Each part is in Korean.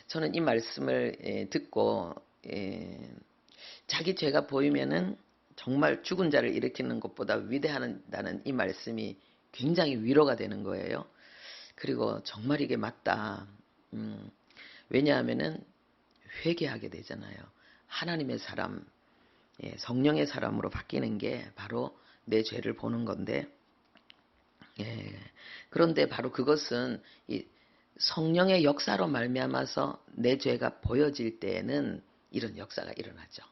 저는 이 말씀을 듣고 자기 죄가 보이면은 정말 죽은 자를 일으키는 것보다 위대하다는 이 말씀이 굉장히 위로가 되는 거예요. 그리고 정말 이게 맞다. 왜냐하면은 회개하게 되잖아요. 하나님의 사람, 성령의 사람으로 바뀌는 게 바로 내 죄를 보는 건데, 그런데 바로 그것은 이 성령의 역사로 말미암아서 내 죄가 보여질 때에는 이런 역사가 일어나죠.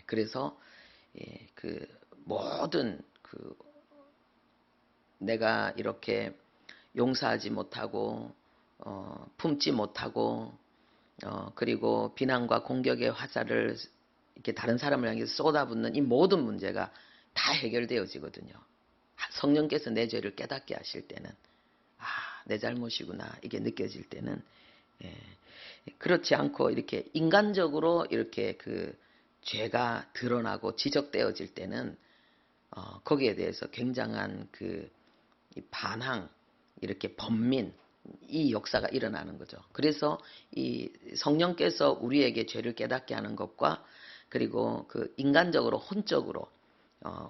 그래서 그 모든 내가 이렇게 용서하지 못하고 품지 못하고 그리고 비난과 공격의 화살을 이렇게 다른 사람을 향해서 쏟아붓는 이 모든 문제가 다 해결되어지거든요. 성령께서 내 죄를 깨닫게 하실 때는 내 잘못이구나 이게 느껴질 때는 그렇지 않고 이렇게 인간적으로 이렇게 그 죄가 드러나고 지적되어질 때는 거기에 대해서 굉장한 그 반항, 이렇게 번민, 이 역사가 일어나는 거죠. 그래서 이 성령께서 우리에게 죄를 깨닫게 하는 것과 그리고 그 인간적으로 혼적으로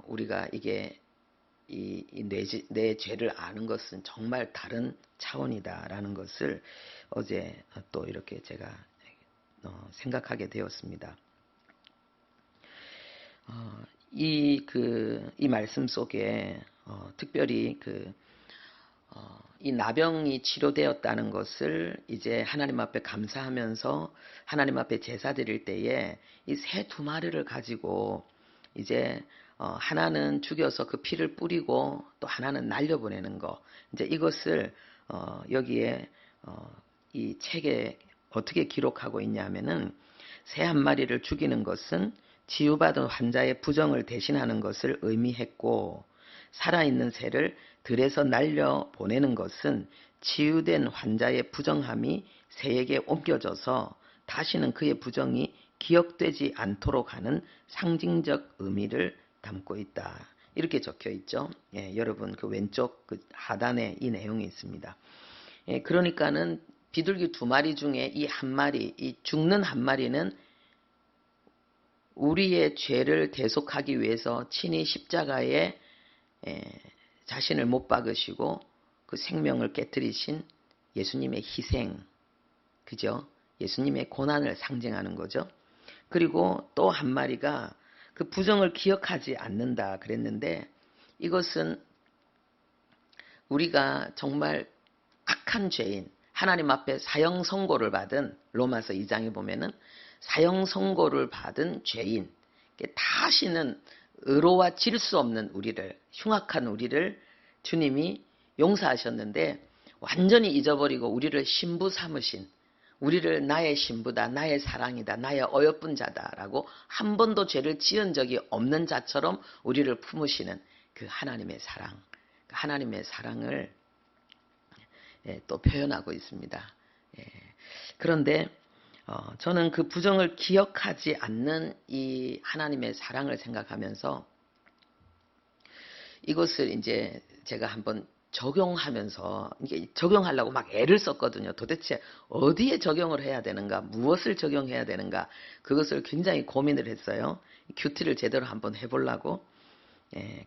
우리가 이게 내 죄를 아는 것은 정말 다른 차원이다라는 것을 어제 또 이렇게 제가 생각하게 되었습니다. 이 말씀 속에 특별히 이 나병이 치료되었다는 것을 이제 하나님 앞에 감사하면서 하나님 앞에 제사 드릴 때에 이 새 두 마리를 가지고 이제 하나는 죽여서 그 피를 뿌리고 또 하나는 날려보내는 거. 이제 이것을 여기에 이 책에 어떻게 기록하고 있냐면은 새 한 마리를 죽이는 것은 치유받은 환자의 부정을 대신하는 것을 의미했고 살아있는 새를 들에서 날려 보내는 것은 치유된 환자의 부정함이 새에게 옮겨져서 다시는 그의 부정이 기억되지 않도록 하는 상징적 의미를 담고 있다. 이렇게 적혀 있죠. 여러분 그 왼쪽 그 하단에 이 내용이 있습니다. 그러니까는 비둘기 두 마리 중에 이 한 마리, 이 죽는 한 마리는 우리의 죄를 대속하기 위해서 친히 십자가에 자신을 못 박으시고 그 생명을 깨뜨리신 예수님의 희생, 그죠? 예수님의 고난을 상징하는 거죠. 그리고 또 한 마리가 그 부정을 기억하지 않는다 그랬는데 이것은 우리가 정말 악한 죄인, 하나님 앞에 사형 선고를 받은 로마서 2장에 보면은 사형 선고를 받은 죄인, 다시는 의로와 질 수 없는 우리를, 흉악한 우리를 주님이 용서하셨는데 완전히 잊어버리고 우리를 신부 삼으신, 우리를 나의 신부다, 나의 사랑이다, 나의 어여쁜 자다라고 한 번도 죄를 지은 적이 없는 자처럼 우리를 품으시는 그 하나님의 사랑, 하나님의 사랑을 또 표현하고 있습니다. 그런데 저는 그 부정을 기억하지 않는 이 하나님의 사랑을 생각하면서 이것을 이제 제가 한번 적용하면서 이게 적용하려고 막 애를 썼거든요. 도대체 어디에 적용을 해야 되는가, 무엇을 적용해야 되는가, 그것을 굉장히 고민을 했어요. 큐티를 제대로 한번 해보려고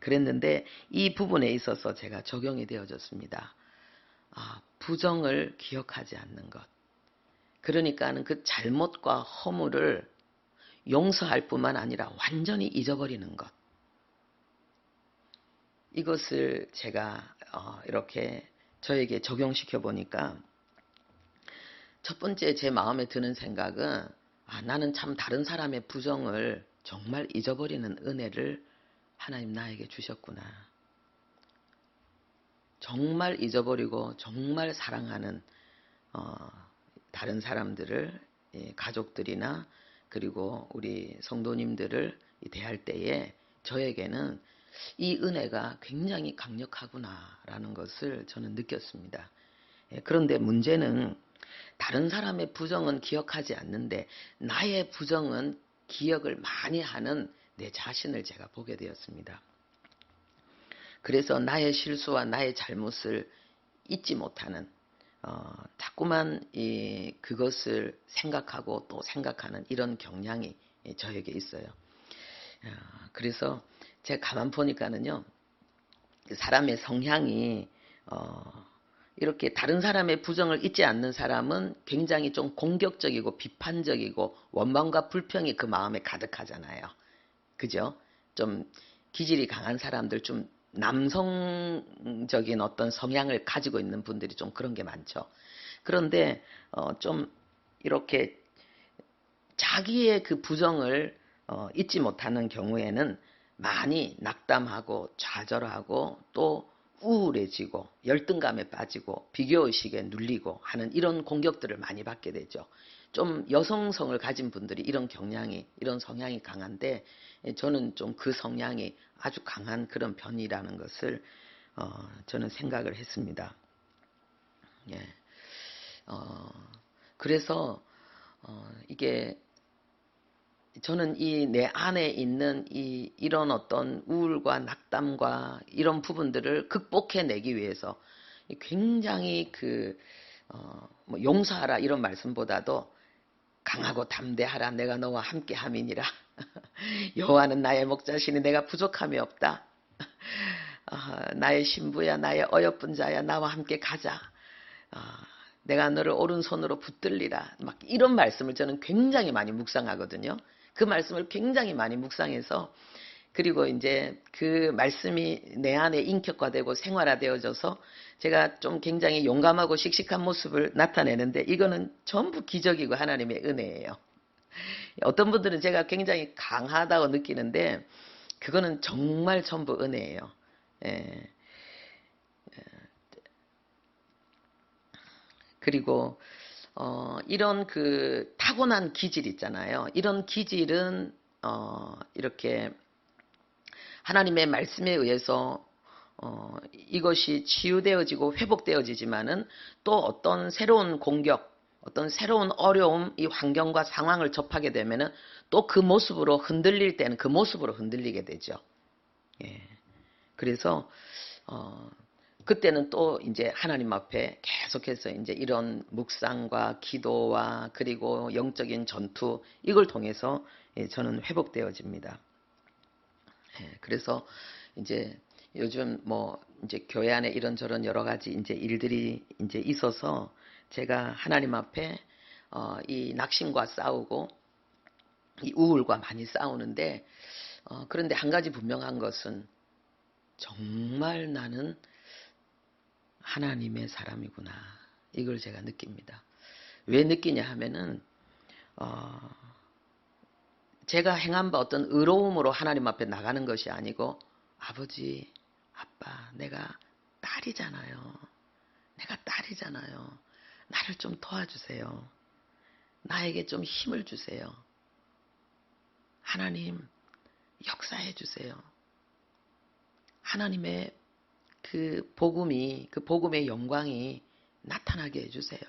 그랬는데 이 부분에 있어서 제가 적용이 되어졌습니다. 부정을 기억하지 않는 것. 그러니까는 그 잘못과 허물을 용서할 뿐만 아니라 완전히 잊어버리는 것. 이것을 제가 이렇게 저에게 적용시켜 보니까 첫 번째 제 마음에 드는 생각은 나는 참 다른 사람의 부정을 정말 잊어버리는 은혜를 하나님 나에게 주셨구나. 정말 잊어버리고 정말 사랑하는 다른 사람들을, 가족들이나 그리고 우리 성도님들을 대할 때에 저에게는 이 은혜가 굉장히 강력하구나라는 것을 저는 느꼈습니다. 그런데 문제는 다른 사람의 부정은 기억하지 않는데 나의 부정은 기억을 많이 하는 내 자신을 제가 보게 되었습니다. 그래서 나의 실수와 나의 잘못을 잊지 못하는, 자꾸만 그것을 생각하고 또 생각하는 이런 경향이 저에게 있어요. 그래서 제가 가만 보니까는요, 사람의 성향이 이렇게 다른 사람의 부정을 잊지 않는 사람은 굉장히 좀 공격적이고 비판적이고 원망과 불평이 그 마음에 가득하잖아요. 그죠? 좀 기질이 강한 사람들, 좀 남성적인 어떤 성향을 가지고 있는 분들이 좀 그런 게 많죠. 그런데 좀 이렇게 자기의 그 부정을 잊지 못하는 경우에는 많이 낙담하고 좌절하고 또 우울해지고 열등감에 빠지고 비교의식에 눌리고 하는 이런 공격들을 많이 받게 되죠. 좀 여성성을 가진 분들이 이런 경향이, 이런 성향이 강한데, 저는 좀 그 성향이 아주 강한 그런 편이라는 것을 저는 생각을 했습니다. 예. 그래서 이게 저는 이 내 안에 있는 이런 어떤 우울과 낙담과 이런 부분들을 극복해내기 위해서 굉장히 뭐 용서하라 이런 말씀보다도 강하고 담대하라, 내가 너와 함께 함이니라. 여호와는 나의 목자시니 내가 부족함이 없다. 나의 신부야, 나의 어여쁜 자야, 나와 함께 가자. 내가 너를 오른손으로 붙들리라. 막 이런 말씀을 저는 굉장히 많이 묵상하거든요. 그 말씀을 굉장히 많이 묵상해서, 그리고 이제 그 말씀이 내 안에 인격화되고 생활화되어져서 제가 좀 굉장히 용감하고 씩씩한 모습을 나타내는데, 이거는 전부 기적이고 하나님의 은혜예요. 어떤 분들은 제가 굉장히 강하다고 느끼는데 그거는 정말 전부 은혜예요. 예. 그리고 이런 그 타고난 기질 있잖아요. 이런 기질은 이렇게 하나님의 말씀에 의해서 이것이 치유되어지고 회복되어지지만은 또 어떤 새로운 공격, 어떤 새로운 어려움, 이 환경과 상황을 접하게 되면은 또 그 모습으로 흔들릴 때는 그 모습으로 흔들리게 되죠. 예. 그래서 그때는 또 이제 하나님 앞에 계속해서 이제 이런 묵상과 기도와 그리고 영적인 전투, 이걸 통해서 저는 회복되어집니다. 그래서 이제 요즘 뭐 이제 교회 안에 이런저런 여러 가지 이제 일들이 이제 있어서 제가 하나님 앞에 이 낙심과 싸우고 이 우울과 많이 싸우는데, 그런데 한 가지 분명한 것은 정말 나는 하나님의 사람이구나, 이걸 제가 느낍니다. 왜 느끼냐 하면은 제가 행한 바 어떤 의로움으로 하나님 앞에 나가는 것이 아니고, 아버지, 아빠, 내가 딸이잖아요. 내가 딸이잖아요. 나를 좀 도와주세요. 나에게 좀 힘을 주세요. 하나님, 역사해 주세요. 하나님의 그 복음이, 그 복음의 영광이 나타나게 해주세요.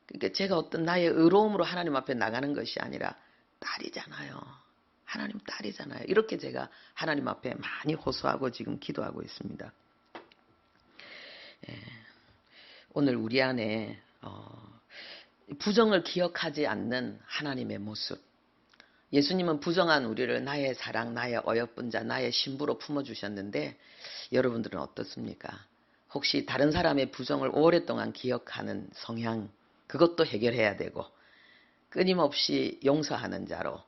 그러니까 제가 어떤 나의 의로움으로 하나님 앞에 나가는 것이 아니라, 딸이잖아요. 하나님 딸이잖아요. 이렇게 제가 하나님 앞에 많이 호소하고 지금 기도하고 있습니다. 오늘 우리 안에 부정을 기억하지 않는 하나님의 모습. 예수님은 부정한 우리를 나의 사랑, 나의 어여쁜 자, 나의 신부로 품어주셨는데, 여러분들은 어떻습니까? 혹시 다른 사람의 부정을 오랫동안 기억하는 성향, 그것도 해결해야 되고, 끊임없이 용서하는 자로,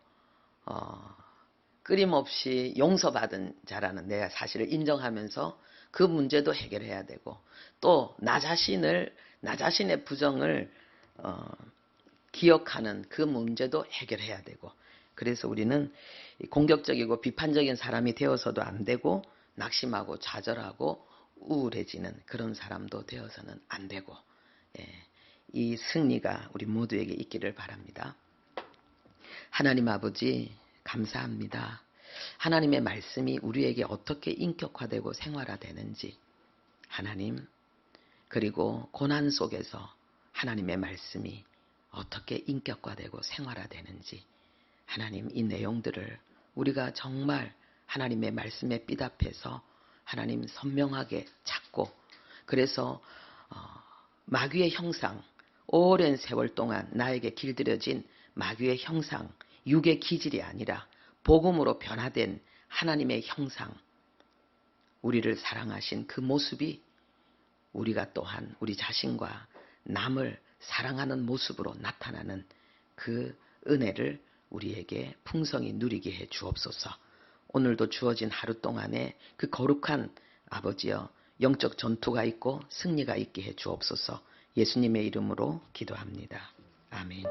끊임없이 용서받은 자라는 내 사실을 인정하면서 그 문제도 해결해야 되고, 또 나 자신의 부정을 기억하는 그 문제도 해결해야 되고, 그래서 우리는 공격적이고 비판적인 사람이 되어서도 안 되고, 낙심하고 좌절하고 우울해지는 그런 사람도 되어서는 안 되고, 이 승리가 우리 모두에게 있기를 바랍니다. 하나님 아버지, 감사합니다. 하나님의 말씀이 우리에게 어떻게 인격화되고 생활화되는지, 하나님, 그리고 고난 속에서 하나님의 말씀이 어떻게 인격화되고 생활화되는지, 하나님, 이 내용들을 우리가 정말 하나님의 말씀에 삐답해서 하나님 선명하게 찾고, 그래서 마귀의 형상, 오랜 세월 동안 나에게 길들여진 마귀의 형상, 육의 기질이 아니라 복음으로 변화된 하나님의 형상, 우리를 사랑하신 그 모습이 우리가 또한 우리 자신과 남을 사랑하는 모습으로 나타나는 그 은혜를 우리에게 풍성히 누리게 해 주옵소서. 오늘도 주어진 하루 동안에 그 거룩한 아버지여 영적 전투가 있고 승리가 있게 해 주옵소서. 예수님의 이름으로 기도합니다. 아멘.